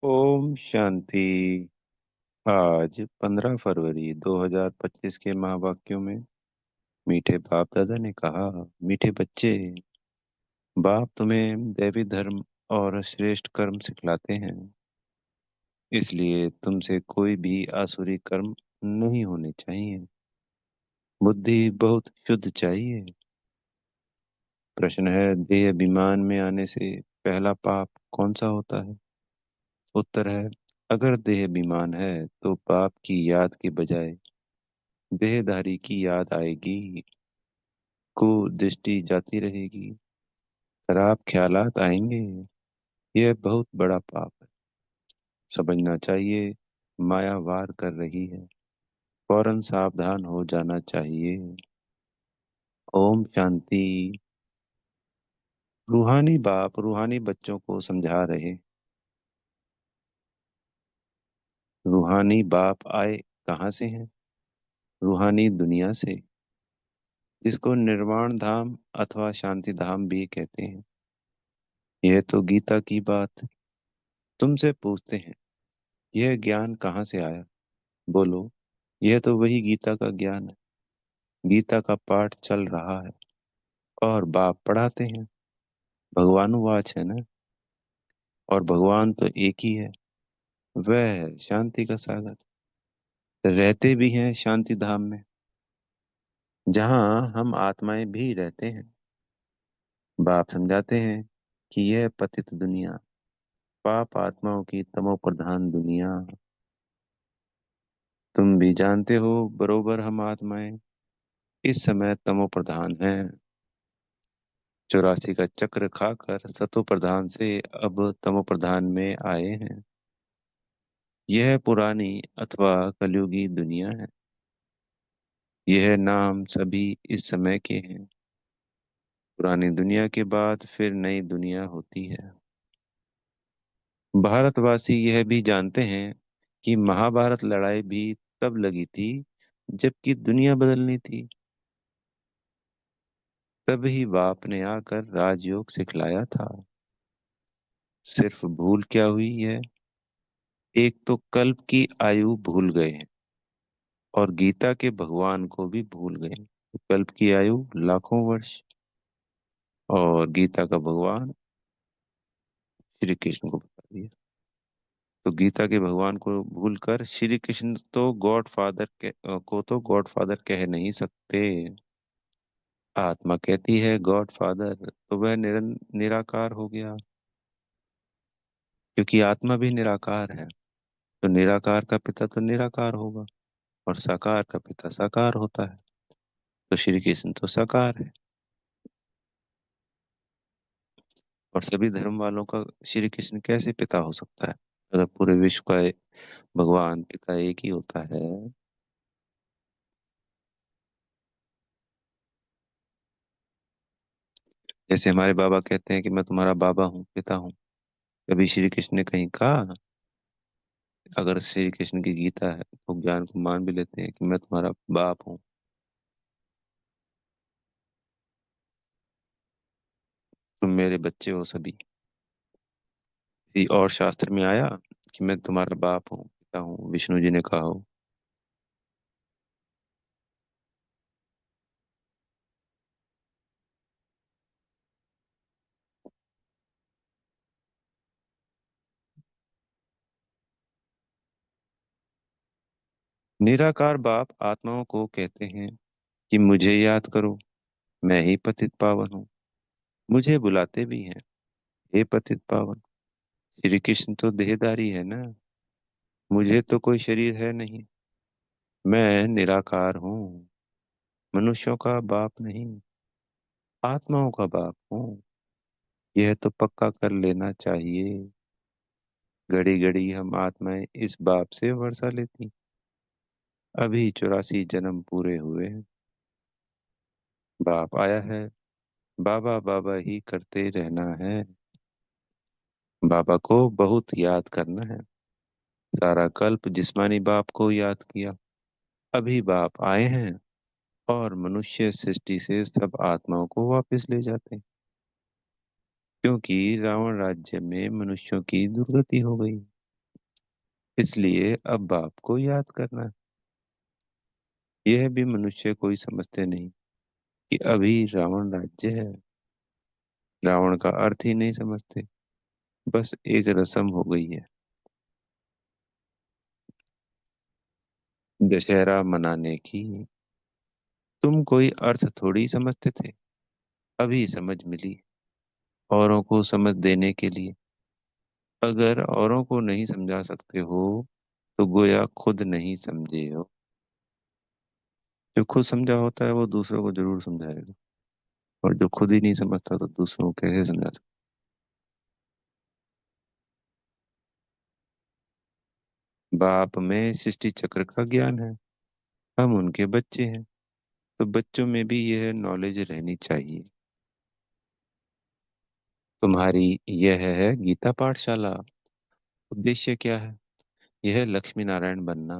ओम शांति। आज 15 फरवरी 2025 के महावाक्यों में मीठे बाप दादा ने कहा, मीठे बच्चे, बाप तुम्हें दैवी धर्म और श्रेष्ठ कर्म सिखलाते हैं। इसलिए तुमसे कोई भी आसुरी कर्म नहीं होने चाहिए। बुद्धि बहुत शुद्ध चाहिए। प्रश्न है, देह अभिमान में आने से पहला पाप कौन सा होता है? उत्तर है, अगर देह अभिमान है तो पाप की याद के बजाय देहधारी की याद आएगी। को दृष्टि जाती रहेगी। खराब ख्यालात आएंगे। यह बहुत बड़ा पाप है। समझना चाहिए, माया वार कर रही है। फौरन सावधान हो जाना चाहिए। ओम शांति। रूहानी बाप रूहानी बच्चों को समझा रहे। रूहानी बाप आए कहाँ से हैं? रूहानी दुनिया से, जिसको निर्वाण धाम अथवा शांति धाम भी कहते हैं। यह तो गीता की बात है। तुमसे पूछते हैं, यह ज्ञान कहाँ से आया? बोलो, यह तो वही गीता का ज्ञान है। गीता का पाठ चल रहा है और बाप पढ़ाते हैं। भगवानुवाच है ना। और भगवान तो एक ही है। वह है शांति का सागर। रहते भी हैं शांति धाम में, जहाँ हम आत्माएं भी रहते हैं। बाप समझाते हैं कि यह पतित दुनिया, पाप आत्माओं की तमो प्रधान दुनिया। तुम भी जानते हो बरोबर, हम आत्माएं इस समय तमो प्रधान हैं। 84 का चक्र खाकर सतो प्रधान से अब तमो प्रधान में आए हैं। यह पुरानी अथवा कलयुगी दुनिया है। यह नाम सभी इस समय के हैं। पुरानी दुनिया के बाद फिर नई दुनिया होती है। भारतवासी यह भी जानते हैं कि महाभारत लड़ाई भी तब लगी थी जबकि दुनिया बदलनी थी। तभी बाप ने आकर राजयोग सिखलाया था। सिर्फ भूल क्या हुई है? एक तो कल्प की आयु भूल गए हैं और गीता के भगवान को भी भूल गए। तो कल्प की आयु लाखों वर्ष और गीता का भगवान श्री कृष्ण को बता दिया। तो गीता के भगवान को भूलकर श्री कृष्ण तो गॉड फादर को तो गॉड फादर कह नहीं सकते। आत्मा कहती है गॉड फादर, तो वह निराकार हो गया, क्योंकि आत्मा भी निराकार है। तो निराकार का पिता तो निराकार होगा और साकार का पिता साकार होता है। तो श्री कृष्ण तो साकार है। और सभी धर्म वालों का श्री कृष्ण कैसे पिता हो सकता है, अगर पूरे विश्व का भगवान पिता एक ही होता है? जैसे हमारे बाबा कहते हैं कि मैं तुम्हारा बाबा हूँ, पिता हूँ। कभी श्री कृष्ण ने कहीं कहा? अगर श्री कृष्ण की गीता है तो ज्ञान को मान भी लेते हैं कि मैं तुम्हारा बाप हूँ। तुम मेरे बच्चे हो सभी। किसी और शास्त्र में आया कि मैं तुम्हारा बाप हूँ, पिता हूँ? विष्णु जी ने कहा हो? निराकार बाप आत्माओं को कहते हैं कि मुझे याद करो, मैं ही पतित पावन हूँ। मुझे बुलाते भी हैं, हे पतित पावन। श्री कृष्ण तो देहधारी है ना। मुझे तो कोई शरीर है नहीं। मैं निराकार हूँ। मनुष्यों का बाप नहीं, आत्माओं का बाप हूँ। यह तो पक्का कर लेना चाहिए। घड़ी घड़ी हम आत्माएं इस बाप से वर्षा लेती। अभी 84 जन्म पूरे हुए हैं। बाप आया है। बाबा बाबा ही करते रहना है। बाबा को बहुत याद करना है। सारा कल्प जिस्मानी बाप को याद किया। अभी बाप आए हैं और मनुष्य सृष्टि से सब आत्माओं को वापस ले जाते हैं, क्योंकि रावण राज्य में मनुष्यों की दुर्गति हो गई। इसलिए अब बाप को याद करना है। यह भी मनुष्य कोई समझते नहीं कि अभी रावण राज्य है। रावण का अर्थ ही नहीं समझते। बस एक रस्म हो गई है। दशहरा मनाने की। तुम कोई अर्थ थोड़ी समझते थे। अभी समझ मिली। औरों को समझ देने के लिए। अगर औरों को नहीं समझा सकते हो तो गोया खुद नहीं समझे हो। जो खुद समझा होता है वो दूसरों को जरूर समझाएगा। और जो खुद ही नहीं समझता तो दूसरों को कैसे समझा सकता। बाप में सृष्टि चक्र का ज्ञान है। हम उनके बच्चे हैं। तो बच्चों में भी यह नॉलेज रहनी चाहिए। तुम्हारी यह है गीता पाठशाला। उद्देश्य क्या है? यह लक्ष्मी नारायण बनना।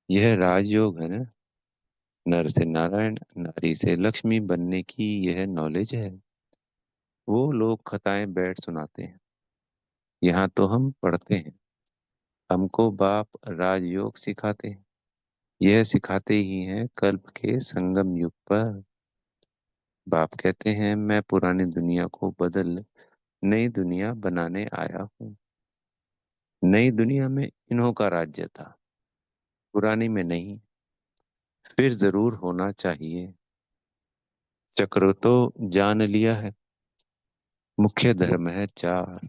यह राजयोग है ना। नर से नारायण, नारी से लक्ष्मी बनने की यह नॉलेज है। वो लोग कथाएं बैठ सुनाते हैं। यहाँ तो हम पढ़ते हैं। हमको बाप राजयोग सिखाते हैं। यह सिखाते ही हैं कल्प के संगम युग पर। बाप कहते हैं मैं पुरानी दुनिया को बदल नई दुनिया बनाने आया हूँ। नई दुनिया में इन्हों का राज्य था। पुरानी में नहीं। फिर जरूर होना चाहिए। चक्र तो जान लिया है। मुख्य धर्म है चार।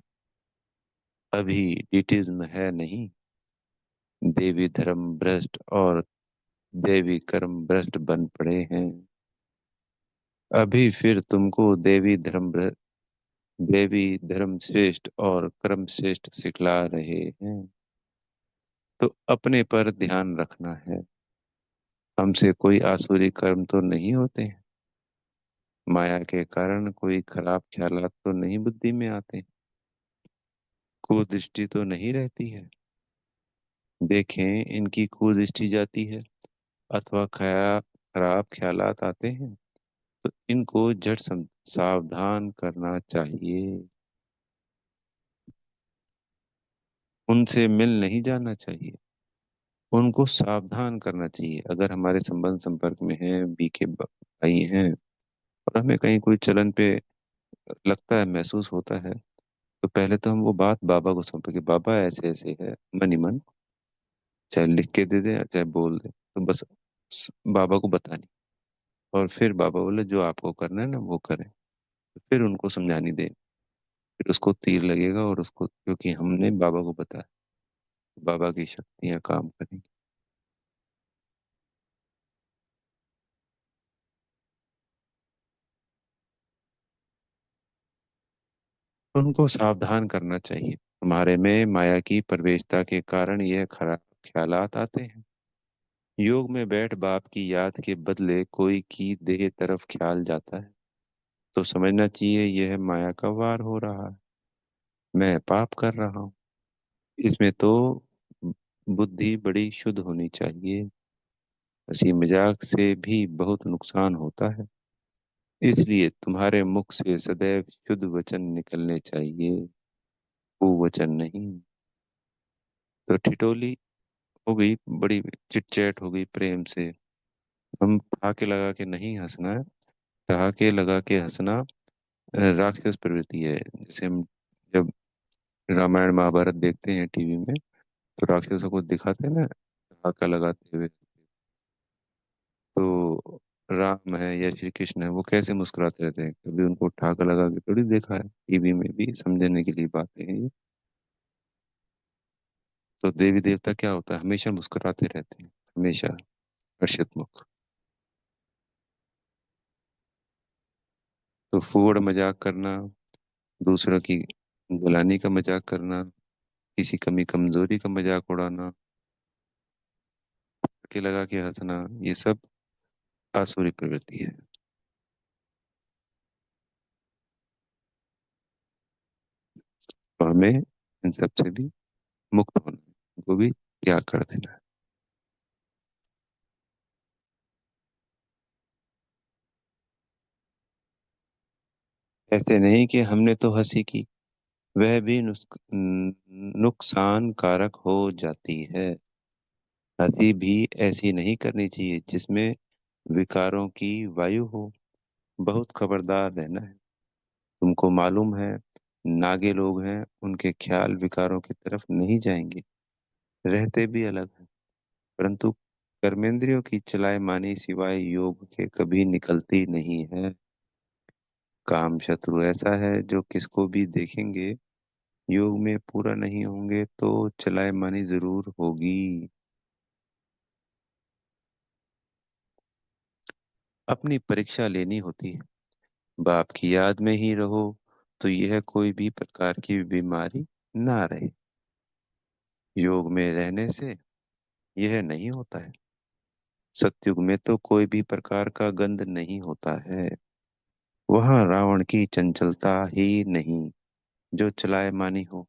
अभी डिटिज्म है नहीं। देवी धर्म भ्रष्ट और देवी कर्म भ्रष्ट बन पड़े हैं। अभी फिर तुमको देवी धर्म श्रेष्ठ और कर्म श्रेष्ठ सिखला रहे हैं। तो अपने पर ध्यान रखना है। हमसे कोई आसुरी कर्म तो नहीं होते हैं। माया के कारण कोई खराब ख्यालात तो नहीं बुद्धि में आते। कुदृष्टि तो नहीं रहती है। देखें इनकी कुदृष्टि जाती है अथवा खराब ख्यालात आते हैं तो इनको सावधान करना चाहिए। उनसे मिल नहीं जाना चाहिए। उनको सावधान करना चाहिए। अगर हमारे संबंध संपर्क में हैं, बीके भाई हैं, और हमें कहीं कोई चलन पे लगता है, महसूस होता है, तो पहले तो हम वो बात बाबा को सौंपे कि बाबा ऐसे ऐसे है, मन ही मन, चाहे लिख के दे दे चाहे बोल दे, तो बस बाबा को बतानी। और फिर बाबा बोले जो आपको करना है ना वो करें। तो फिर उनको समझानी दे। फिर उसको तीर लगेगा और उसको, क्योंकि हमने बाबा को बताया, बाबा की शक्तियां काम करेंगी। उनको सावधान करना चाहिए। तुम्हारे में माया की प्रवेशता के कारण यह खराब ख्यालात आते हैं। योग में बैठ बाप की याद के बदले कोई की देह तरफ ख्याल जाता है तो समझना चाहिए यह माया का वार हो रहा है। मैं पाप कर रहा हूँ। इसमें तो बुद्धि बड़ी शुद्ध होनी चाहिए। हंसी मजाक से भी बहुत नुकसान होता है। इसलिए तुम्हारे मुख से सदैव शुद्ध वचन निकलने चाहिए, कुवचन नहीं। तो ठिठोली हो गई, बड़ी चिटचैट हो गई प्रेम से। हम ठहाके लगा के नहीं हंसना है। ठहाके लगा के हंसना राक्षस प्रवृत्ति है। जैसे हम जब रामायण महाभारत देखते हैं टीवी में, तो राक्षसों को दिखाते हैं ना ठहाका लगाते हुए। तो राम है या श्री कृष्ण है, वो कैसे मुस्कुराते रहते हैं? कभी उनको ठहाका लगा के थोड़ी देखा है। टीवी में भी समझने के लिए बातें हैं ये। तो देवी देवता क्या होता है, हमेशा मुस्कुराते रहते हैं, हमेशा हर्षित मुख। तो फूड़ मजाक करना, दूसरों की गुलानी का मजाक करना, किसी कमी कमजोरी का मजाक उड़ाना, के लगा के हंसना, ये सब आसुरी प्रवृत्ति है। तो हमें इन सब से भी मुक्त होना है, उनको भी त्याग कर देना है। ऐसे नहीं कि हमने तो हंसी की, वह भी नुकसान कारक हो जाती है। हंसी भी ऐसी नहीं करनी चाहिए जिसमें विकारों की वायु हो। बहुत खबरदार रहना है। तुमको मालूम है, नागे लोग हैं, उनके ख्याल विकारों की तरफ नहीं जाएंगे। रहते भी अलग हैं, परंतु कर्मेंद्रियों की चलाए मानी सिवाय योग के कभी निकलती नहीं है। काम शत्रु ऐसा है जो किसको भी देखेंगे, योग में पूरा नहीं होंगे तो चलाए मानी जरूर होगी। अपनी परीक्षा लेनी होती है। बाप की याद में ही रहो तो यह कोई भी प्रकार की बीमारी ना रहे। योग में रहने से यह नहीं होता है। सतयुग में तो कोई भी प्रकार का गंध नहीं होता है। वहां रावण की चंचलता ही नहीं जो चलाए मानी हो।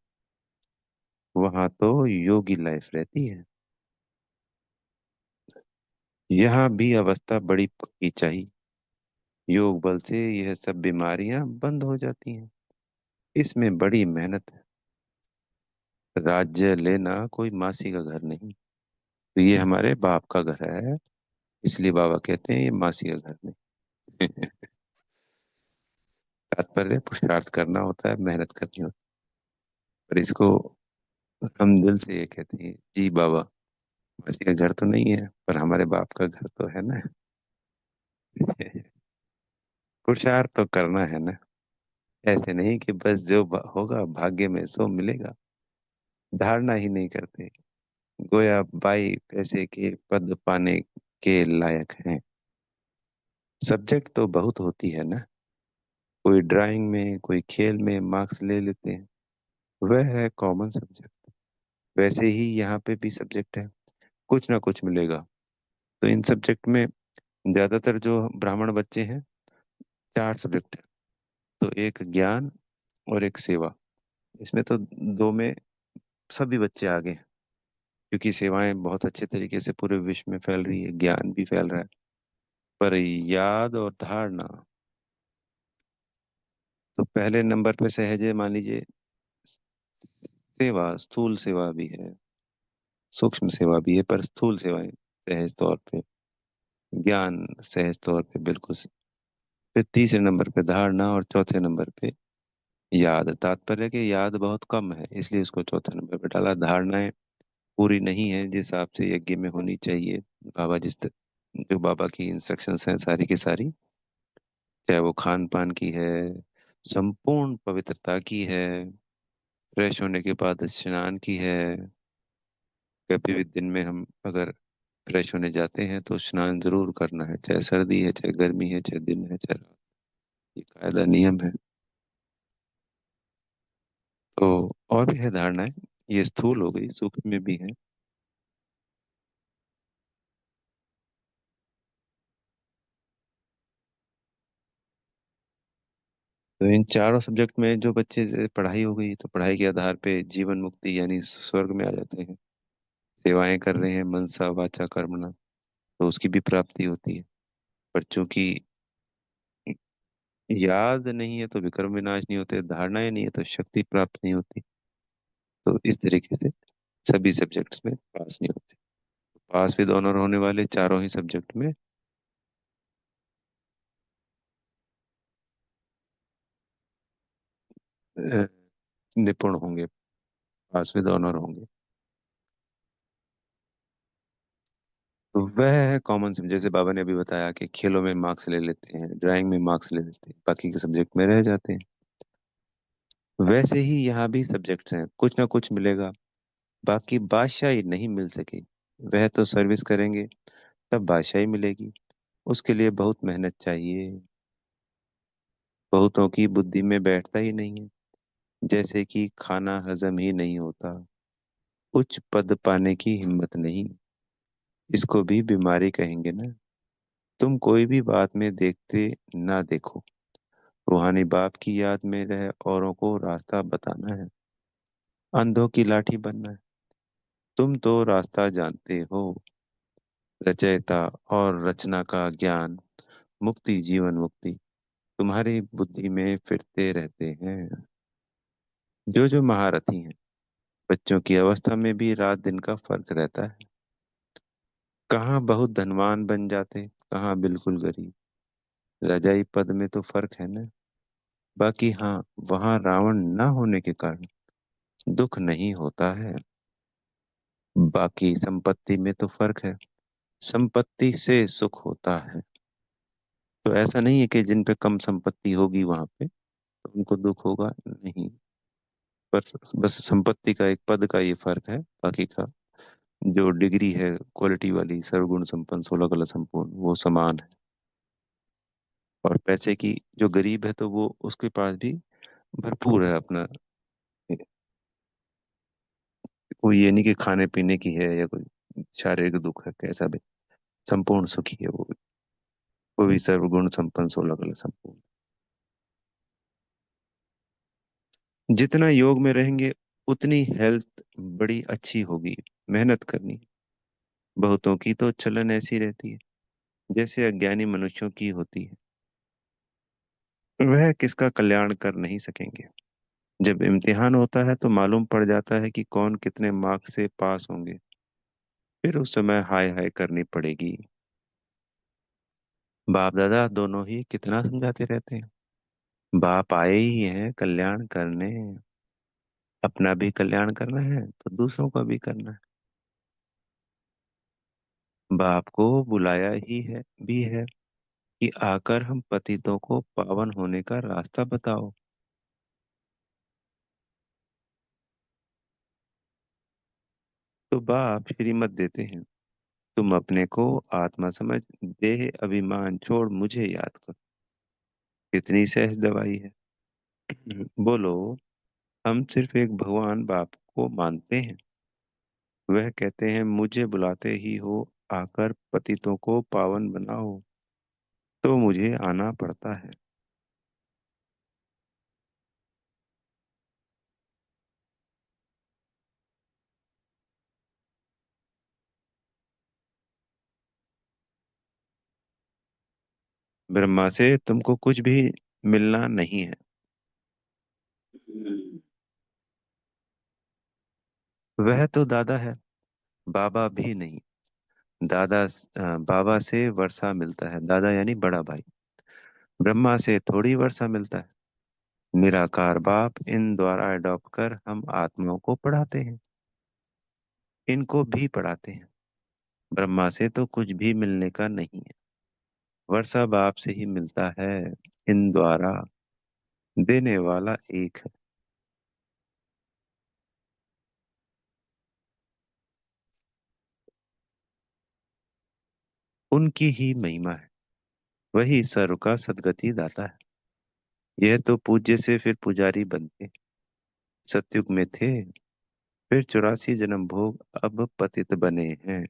वहां तो योगी लाइफ रहती है। यहाँ भी अवस्था बड़ी पक्की चाहिए। योग बल से यह सब बीमारियां बंद हो जाती हैं। इसमें बड़ी मेहनत है। राज्य लेना कोई मासी का घर नहीं। तो ये हमारे बाप का घर है, इसलिए बाबा कहते हैं ये मासी का घर नहीं। तात्पर्य पुरुषार्थ करना होता है, मेहनत करनी होती है। पर इसको हम दिल से ये कहते हैं, जी बाबा, मासी का घर तो नहीं है पर हमारे बाप का घर तो है ना। पुरुषार्थ तो करना है ना। ऐसे नहीं कि बस जो होगा भाग्य में सो मिलेगा। धारणा ही नहीं करते, गोया बाई पैसे के पद पाने के लायक हैं। सब्जेक्ट तो बहुत होती है ना। कोई ड्राइंग में, कोई खेल में मार्क्स ले लेते हैं, वह है कॉमन सब्जेक्ट। वैसे ही यहाँ पे भी सब्जेक्ट है, कुछ ना कुछ मिलेगा। तो इन सब्जेक्ट में ज्यादातर जो ब्राह्मण बच्चे हैं, चार सब्जेक्ट है। तो एक ज्ञान और एक सेवा। इसमें तो दो में सभी बच्चे आगे हैं, क्योंकि सेवाएं बहुत अच्छे तरीके से पूरे विश्व में फैल रही है, ज्ञान भी फैल रहा है। पर याद और धारणा, तो पहले नंबर पे सहज है, मान लीजिए। सेवा स्थूल सेवा भी है, सूक्ष्म सेवा भी है, पर स्थूल सेवाएं सहज तौर पे। ज्ञान सहज तौर पे बिल्कुल फिर तीसरे नंबर पे धारणा और चौथे नंबर पे याद। तात्पर्य कि याद बहुत कम है, इसलिए इसको चौथे नंबर पे डाला। धारणाएं पूरी नहीं है जिस हिसाब से यज्ञ में होनी चाहिए। बाबा जो बाबा की इंस्ट्रक्शंस हैं सारी की सारी, चाहे वो खान पान की है, संपूर्ण पवित्रता की है, फ्रेश होने के बाद स्नान की है। कभी भी दिन में हम अगर फ्रेश होने जाते हैं तो स्नान जरूर करना है, चाहे सर्दी है, चाहे गर्मी है, चाहे दिन है, चाहे रात। ये कायदा नियम है। तो और भी है धारणाएं, ये स्थूल हो गई, सूक्ष्म में भी है। तो इन चारों सब्जेक्ट में जो बच्चे से पढ़ाई हो गई, तो पढ़ाई के आधार पे जीवन मुक्ति यानी स्वर्ग में आ जाते हैं। सेवाएं कर रहे हैं मनसा वाचा कर्मणा, तो उसकी भी प्राप्ति होती है। पर चूंकि याद नहीं है तो विक्रम विनाश नहीं होते, धारणाएं नहीं है तो शक्ति प्राप्त नहीं होती। तो इस तरीके से सभी सब्जेक्ट्स में पास नहीं होते। पास विद ऑनर होने वाले चारों ही सब्जेक्ट में अ, निपुण होंगे, पास विद ऑनर होंगे। तो वह है कॉमन सेंस। जैसे बाबा ने अभी बताया कि खेलों में मार्क्स ले लेते हैं, ड्राइंग में मार्क्स ले लेते हैं, बाकी के सब्जेक्ट में रह जाते हैं। वैसे ही यहाँ भी सब्जेक्ट्स हैं, कुछ ना कुछ मिलेगा। बाकी बादशाही नहीं मिल सकी, वह तो सर्विस करेंगे तब बादशाही मिलेगी। उसके लिए बहुत मेहनत चाहिए। बहुतों की बुद्धि में बैठता ही नहीं है। जैसे कि खाना हजम ही नहीं होता, उच्च पद पाने की हिम्मत नहीं, इसको भी बीमारी कहेंगे ना। तुम कोई भी बात में देखते ना देखो, रूहानी बाप की याद में रह औरों को रास्ता बताना है। अंधों की लाठी बनना है। तुम तो रास्ता जानते हो। रचयिता और रचना का ज्ञान, मुक्ति जीवन मुक्ति तुम्हारी बुद्धि में फिरते रहते हैं। जो जो महारथी हैं, बच्चों की अवस्था में भी रात दिन का फर्क रहता है। कहाँ बहुत धनवान बन जाते, कहाँ बिल्कुल गरीब। रजाई पद में तो फर्क है ना। बाकी हाँ, वहाँ रावण न होने के कारण दुख नहीं होता है। बाकी संपत्ति में तो फर्क है। संपत्ति से सुख होता है। तो ऐसा नहीं है कि जिन पे कम संपत्ति होगी वहां पे तो उनको दुख होगा, नहीं। पर बस संपत्ति का एक पद का ये फर्क है। बाकी का जो डिग्री है, क्वालिटी वाली, सर्वगुण संपन्न, 16 कला संपूर्ण, वो समान है। और पैसे की जो गरीब है तो वो उसके पास भी भरपूर है अपना। कोई ये नहीं कि खाने पीने की है या कोई शारीरिक दुख है, कैसा भी संपूर्ण सुखी है वो भी। वो भी सर्वगुण संपन्न, 16 कला संपूर्ण। जितना योग में रहेंगे उतनी हेल्थ बड़ी अच्छी होगी। मेहनत करनी। बहुतों की तो चलन ऐसी रहती है जैसे अज्ञानी मनुष्यों की होती है। वह किसका कल्याण कर नहीं सकेंगे। जब इम्तिहान होता है तो मालूम पड़ जाता है कि कौन कितने मार्क्स से पास होंगे। फिर उस समय हाय हाय करनी पड़ेगी। बाप दादा दोनों ही कितना समझाते रहते हैं। बाप आए ही हैं कल्याण करने। अपना भी कल्याण करना है तो दूसरों का भी करना है। बाप को बुलाया ही है भी है कि आकर हम पतितों को पावन होने का रास्ता बताओ। तो बाप श्रीमत देते हैं, तुम अपने को आत्मा समझ देह अभिमान छोड़ मुझे याद करो। कितनी सहज दवाई है। बोलो। हम सिर्फ एक भगवान बाप को मानते हैं। वह कहते हैं मुझे बुलाते ही हो, आकर पतितों को पावन बनाओ। तो मुझे आना पड़ता है। ब्रह्मा से तुमको कुछ भी मिलना नहीं है। वह तो दादा है, बाबा भी नहीं। बाबा से वर्षा मिलता है, दादा यानी बड़ा भाई। ब्रह्मा से थोड़ी वर्षा मिलता है। निराकार बाप इन द्वारा अडॉप्ट कर हम आत्माओं को पढ़ाते हैं। इनको भी पढ़ाते हैं। ब्रह्मा से तो कुछ भी मिलने का नहीं है। वर्षा बाप से ही मिलता है। इन द्वारा देने वाला एक है। उनकी ही महिमा है। वही सर्व का सदगति दाता है। यह तो पूज्य से फिर पुजारी बनते। सतयुग में थे, फिर 84 जन्म भोग, अब पतित बने हैं।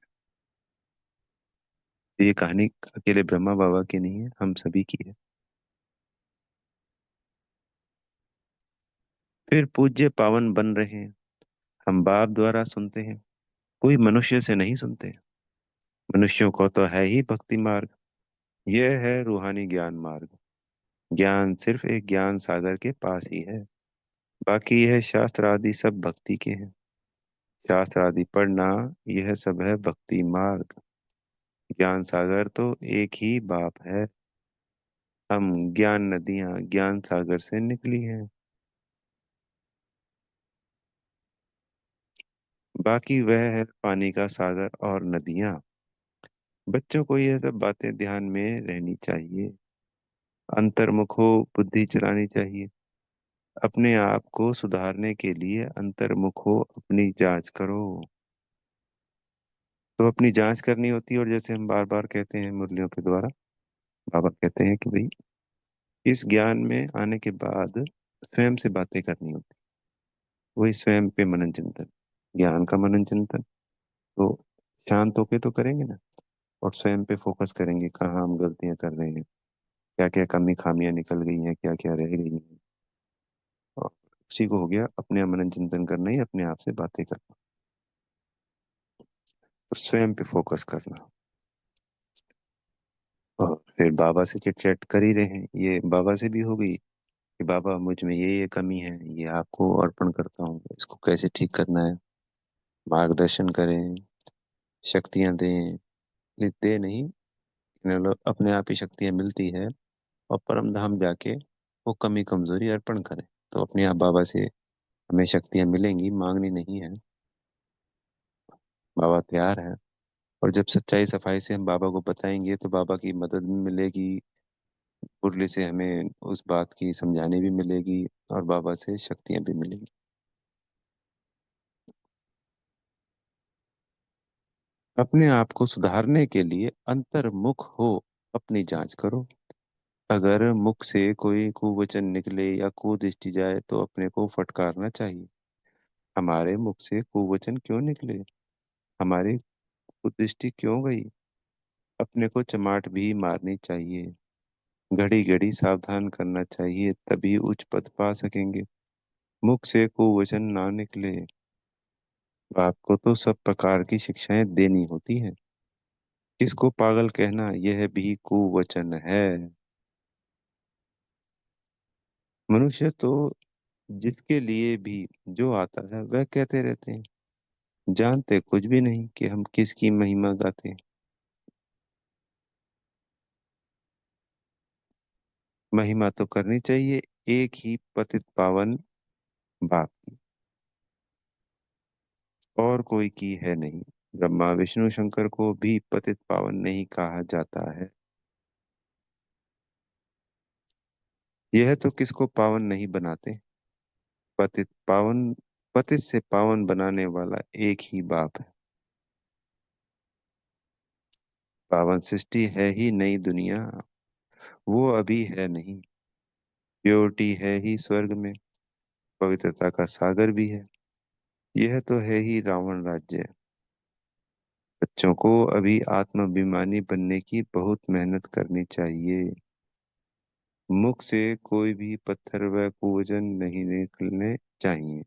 ये कहानी अकेले ब्रह्मा बाबा की नहीं है, हम सभी की है। फिर पूज्य पावन बन रहे हैं। हम बाप द्वारा सुनते हैं। कोई मनुष्य से नहीं सुनते। मनुष्यों को तो है ही भक्ति मार्ग। यह है रूहानी ज्ञान मार्ग। ज्ञान सिर्फ एक ज्ञान सागर के पास ही है। बाकी यह शास्त्र आदि सब भक्ति के हैं। शास्त्र आदि पढ़ना, यह सब है भक्ति मार्ग। ज्ञान सागर तो एक ही बाप है। हम ज्ञान नदियां ज्ञान सागर से निकली हैं। बाकी वह है पानी का सागर और नदियां। बच्चों को ये सब बातें ध्यान में रहनी चाहिए। अंतर्मुख हो, बुद्धि चलानी चाहिए। अपने आप को सुधारने के लिए अंतर्मुख हो, अपनी जांच करो। तो अपनी जांच करनी होती है। और जैसे हम बार बार कहते हैं मुरलियों के द्वारा, बाबा कहते हैं कि भाई इस ज्ञान में आने के बाद स्वयं से बातें करनी होती। वही स्वयं पे मनन चिंतन, ज्ञान का मनन चिंतन। तो शांत होके तो करेंगे ना। और स्वयं पे फोकस करेंगे, कहाँ हम गलतियां कर रहे हैं, क्या क्या कमी खामियां निकल गई हैं, क्या क्या रह गई हैं। और उसी को हो गया अपने मनन चिंतन करना, ही अपने आप से बातें करना। तो स्वयं पे फोकस करना। और फिर बाबा से चिट चैट कर ही रहे हैं, ये बाबा से भी हो गई कि बाबा मुझ में ये कमी है, ये आपको अर्पण करता हूँ, इसको कैसे ठीक करना है, मार्गदर्शन करें, शक्तियां दें। नहीं, दे नहीं, मतलब अपने आप ही शक्तियां मिलती है, और परम धाम जाके वो कमी कमजोरी अर्पण करें, तो अपने आप बाबा से हमें शक्तियां मिलेंगी, मांगनी नहीं है। बाबा तैयार है। और जब सच्चाई सफाई से हम बाबा को बताएंगे तो बाबा की मदद भी मिलेगी, मुरली से हमें उस बात की समझाने भी मिलेगी, और बाबा से शक्तियां भी मिलेंगी। अपने आप को सुधारने के लिए अंतर्मुख हो, अपनी जांच करो। अगर मुख से कोई कुवचन निकले या कुदृष्टि जाए तो अपने को फटकारना चाहिए। हमारे मुख से कुवचन क्यों निकले, हमारी कुदृष्टि क्यों गई, अपने को चमाट भी मारनी चाहिए। घड़ी घड़ी सावधान करना चाहिए, तभी उच्च पद पा सकेंगे। मुख से कुवचन ना निकले। आपको तो सब प्रकार की शिक्षाएं देनी होती हैं। किसको पागल कहना, यह भी कुवचन है। मनुष्य तो जिसके लिए भी जो आता है वह कहते रहते हैं, जानते कुछ भी नहीं कि हम किसकी महिमा गाते हैं। महिमा तो करनी चाहिए एक ही पतित पावन बाप की, और कोई की है नहीं। ब्रह्मा विष्णु शंकर को भी पतित पावन नहीं कहा जाता है। यह तो किसको पावन नहीं बनाते। पतित पावन, पतित से पावन बनाने वाला एक ही बाप है। पावन सृष्टि है ही नई दुनिया, वो अभी है नहीं। प्योरिटी है ही स्वर्ग में, पवित्रता का सागर भी है। यह तो है ही रावण राज्य। बच्चों को अभी आत्माभिमानी बनने की बहुत मेहनत करनी चाहिए। मुख से कोई भी पत्थर व कुवचन नहीं निकलने चाहिए।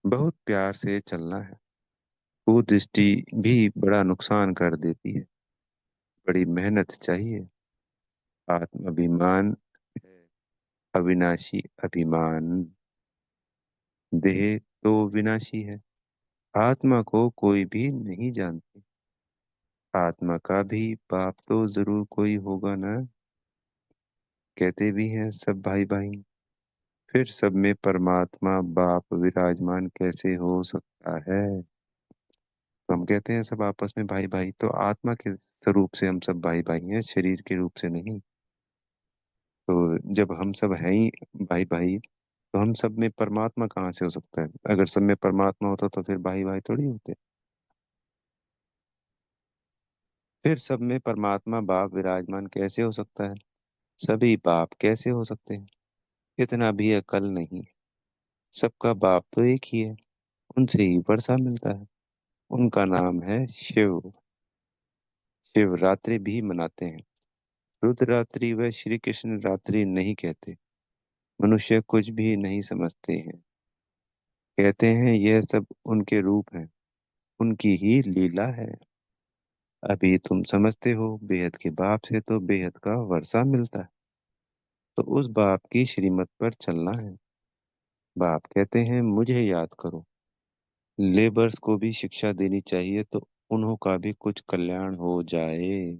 बहुत प्यार से चलना है। कुदृष्टि भी बड़ा नुकसान कर देती है। बड़ी मेहनत चाहिए। आत्माभिमान है अविनाशी अभिमान। देह तो विनाशी है, आत्मा को कोई भी नहीं जानते। आत्मा का भी बाप तो जरूर कोई होगा ना। कहते भी हैं सब भाई भाई, फिर सब में परमात्मा बाप विराजमान कैसे हो सकता है। तो हम कहते हैं सब आपस में भाई भाई, तो आत्मा के स्वरूप से हम सब भाई भाई हैं, शरीर के रूप से नहीं। तो जब हम सब हैं ही भाई भाई, तो हम सब में परमात्मा कहाँ से हो सकता है। अगर सब में परमात्मा होता तो फिर भाई भाई थोड़ी होते। फिर सब में परमात्मा बाप विराजमान कैसे हो सकता है। सभी बाप कैसे हो सकते हैं, इतना भी अकल नहीं। सबका बाप तो एक ही है, उनसे ही वर्षा मिलता है। उनका नाम है शिव। शिवरात्रि भी मनाते हैं। रुद्ररात्रि व श्री कृष्ण रात्रि नहीं कहते। मनुष्य कुछ भी नहीं समझते हैं। कहते हैं यह सब उनके रूप हैं, उनकी ही लीला है। अभी तुम समझते हो बेहद के बाप से तो बेहद का वर्षा मिलता है, तो उस बाप की श्रीमत पर चलना है। बाप कहते हैं मुझे याद करो। लेबर्स को भी शिक्षा देनी चाहिए तो उन्हों का भी कुछ कल्याण हो जाए,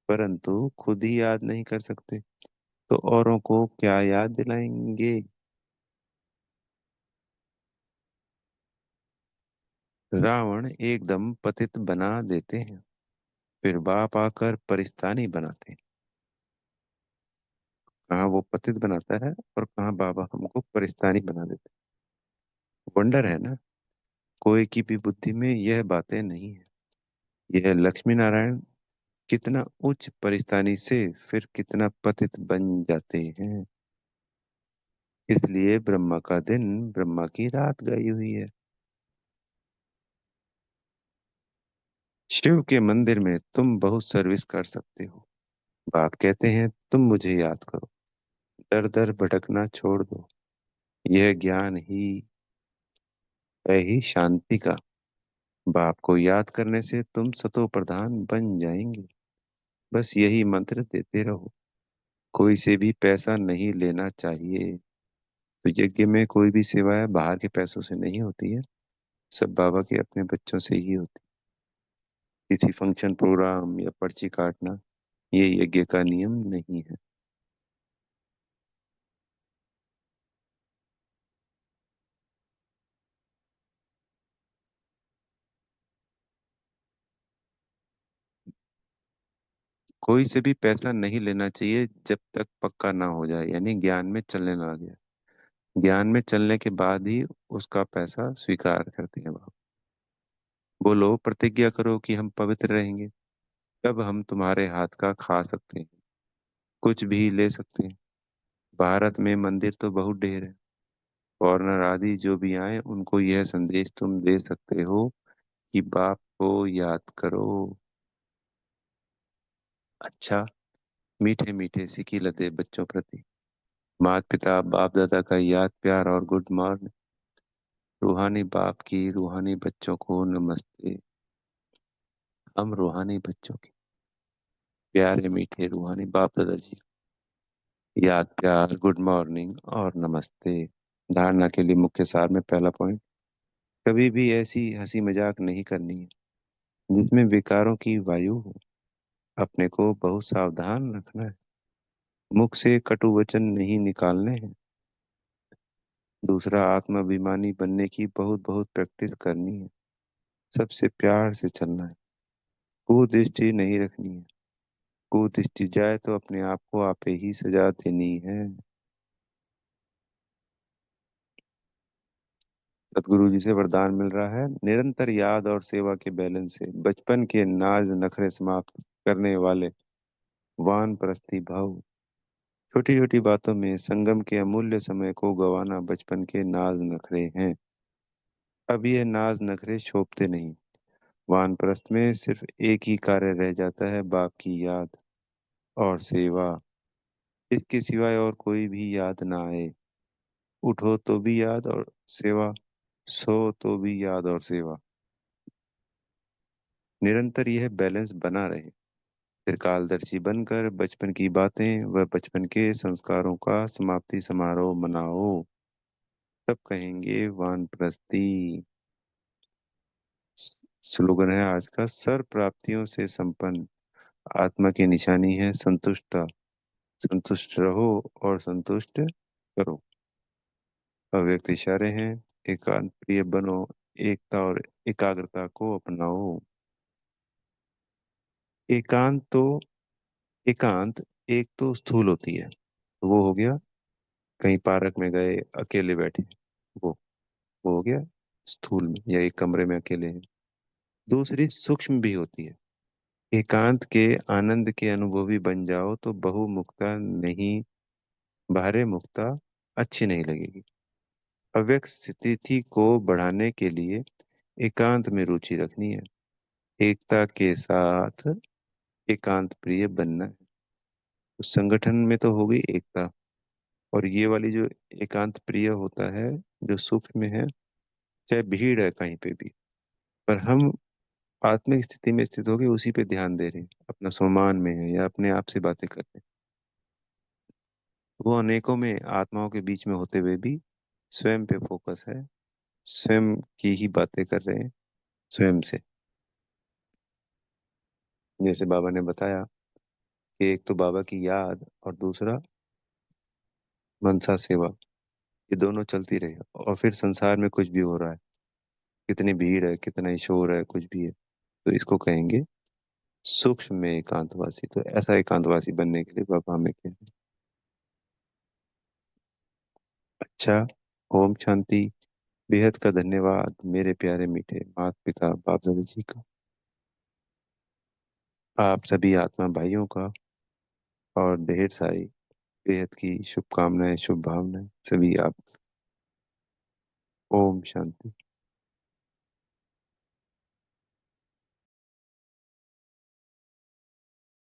परंतु खुद ही याद नहीं कर सकते तो औरों को क्या याद दिलाएंगे। रावण एकदम पतित बना देते हैं, फिर बाप आकर परिस्तानी बनाते हैं। कहाँ वो पतित बनाता है और कहाँ बाबा हमको परिस्तानी बना देते हैं। वंडर है ना, कोई की भी बुद्धि में यह बातें नहीं है। यह लक्ष्मी नारायण कितना उच्च परिस्तानी से फिर कितना पतित बन जाते हैं। इसलिए ब्रह्मा का दिन ब्रह्मा की रात गई हुई है। शिव के मंदिर में तुम बहुत सर्विस कर सकते हो। बाप कहते हैं तुम मुझे याद करो, दर दर भटकना छोड़ दो। यह ज्ञान ही है ही शांति का। बाप को याद करने से तुम सतो प्रधान बन जाएंगे। बस यही मंत्र देते रहो। कोई से भी पैसा नहीं लेना चाहिए। तो यज्ञ में कोई भी सेवाएं बाहर के पैसों से नहीं होती है। सब बाबा के अपने बच्चों से ही होती है। किसी फंक्शन प्रोग्राम या पर्ची काटना ये यज्ञ का नियम नहीं है। कोई से भी पैसा नहीं लेना चाहिए जब तक पक्का ना हो जाए, यानी ज्ञान में चलने ना आ जाए। ज्ञान में चलने के बाद ही उसका पैसा स्वीकार करते हैं बाबा। बोलो, प्रतिज्ञा करो कि हम पवित्र रहेंगे। तब हम तुम्हारे हाथ का खा सकते हैं, कुछ भी ले सकते हैं। भारत में मंदिर तो बहुत ढेर है। फॉरेनर आदि जो भी आए उनको यह संदेश तुम दे सकते हो कि बाप को याद करो। अच्छा, मीठे मीठे सिकी लते बच्चों प्रति माता पिता बाप दादा का याद प्यार और गुड मॉर्निंग। रूहानी बाप की रूहानी बच्चों को नमस्ते। हम रूहानी बच्चों के प्यारे मीठे रूहानी बाप दादाजी याद प्यार गुड मॉर्निंग और नमस्ते। धारणा के लिए मुख्य सार में पहला पॉइंट, कभी भी ऐसी हंसी मजाक नहीं करनी है जिसमें विकारों की वायु हो। अपने को बहुत सावधान रखना है। मुख से कटु वचन नहीं निकालने हैं। दूसरा, आत्माभिमानी बनने की बहुत बहुत प्रैक्टिस करनी है। सबसे प्यार से चलना है। कुदृष्टि नहीं रखनी है। कुदृष्टि जाए तो अपने आप को आपे ही सजा देनी है। सतगुरु जी से वरदान मिल रहा है, निरंतर याद और सेवा के बैलेंस से बचपन के नाज नखरे समाप्त करने वाले वान प्रस्थी भाव। छोटी छोटी बातों में संगम के अमूल्य समय को गंवाना बचपन के नाज नखरे हैं। अब ये नाज नखरे शोभते नहीं। वानप्रस्थ में सिर्फ एक ही कार्य रह जाता है, बाप की याद और सेवा। इसके सिवाय और कोई भी याद ना आए। उठो तो भी याद और सेवा, सो तो भी याद और सेवा। निरंतर यह बैलेंस बना रहे। त्रिकालदर्शी बनकर बचपन की बातें व बचपन के संस्कारों का समाप्ति समारोह मनाओ। तब कहेंगे वानप्रस्थी। स्लोगन है आज का, सर्व प्राप्तियों से संपन्न आत्मा की निशानी है संतुष्टता। संतुष्ट रहो और संतुष्ट करो। अव्यक्त इशारे हैं, एकांत प्रिय बनो, एकता और एकाग्रता को अपनाओ। एकांत तो एकांत एक तो स्थूल होती है, वो हो गया कहीं पार्क में गए अकेले बैठे, वो वो हो गया स्थूल में, या एक कमरे में अकेले हैं। दूसरी सूक्ष्म भी होती है। एकांत के आनंद के अनुभवी बन जाओ तो बहुमुखता नहीं, बाहरे मुक्ता अच्छी नहीं लगेगी। अव्यक्त स्थिति को बढ़ाने के लिए एकांत में रुचि रखनी है। एकता के साथ एकांत प्रिय बनना है। उस संगठन में तो हो गई एकता। और ये वाली जो एकांत प्रिय होता है, जो सूक्ष्म में है, चाहे भीड़ है कहीं पे भी, पर हम आत्मिक स्थिति में स्थित होके उसी पे ध्यान दे रहे हैं, अपना सम्मान में है या अपने आप से बातें कर रहे हैं। वो अनेकों में आत्माओं के बीच में होते हुए भी स्वयं पे फोकस है। स्वयं की ही बातें कर रहे हैं, स्वयं से। जैसे बाबा ने बताया कि एक तो बाबा की याद और दूसरा मनसा सेवा, ये दोनों चलती रहे। और फिर संसार में कुछ भी हो रहा है, कितनी भीड़ है, कितना ही शोर है, कुछ भी है, तो इसको कहेंगे सूक्ष्म में एकांतवासी। तो ऐसा एकांतवासी बनने के लिए बाबा हमें कहते हैं। अच्छा, ओम शांति। बेहद का धन्यवाद मेरे प्यारे मीठे माता पिता बाप दादा जी का, आप सभी आत्मा भाइयों का, और ढेर सारी बेहद की शुभकामनाएं शुभ भावनाएं सभी आप। ओम शांति।